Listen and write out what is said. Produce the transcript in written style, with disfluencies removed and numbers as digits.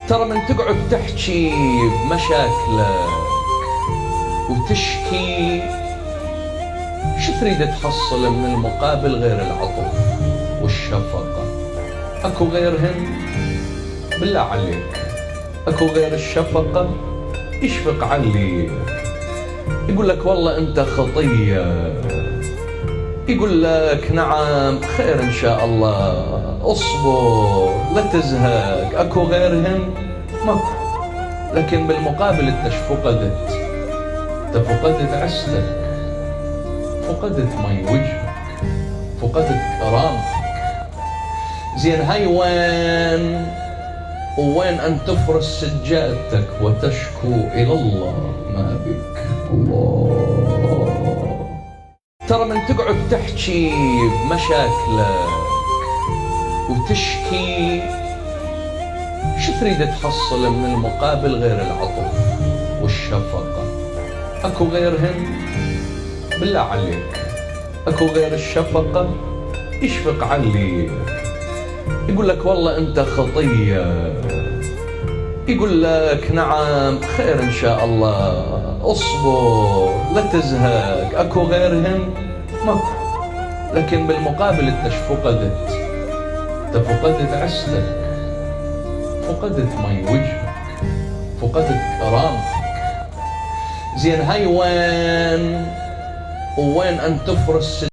ترى من تقعد تحكي بمشاكلك وتشكي، شو تريد تحصل من المقابل غير العطف والشفقة؟ اكو غيرهن؟ بالله عليك اكو غير الشفقة؟ يشفق عليك، يقول لك والله انت خطية، يقول لك نعم خير ان شاء الله، اصبر لا تزهق. اكو غيرهن؟ ماكو. لكن بالمقابل انت شو فقدت؟ انت فقدت عزتك، فقدت مي وجهك، فقدت كرامتك. زين هاي وين أن تفرش سجادتك وتشكو إلى الله ما بك؟ الله. ترى من تقعد تحكي بمشاكلك وتشكي، شو تريد تحصل من المقابل غير العطف والشفقة؟ اكو غيرهن؟ بالله عليك اكو غير الشفقة؟ يشفق عليك، يقول لك والله انت خطية، يقول لك نعم خير ان شاء الله، اصبر لا تزهق. اكو غيرهن؟ ماكو. لكن بالمقابل انت شو فقدت؟ انت فقدت عزتك، فقدت مي وجهك، فقدت كرامتك. زين هاي وين أن تفرش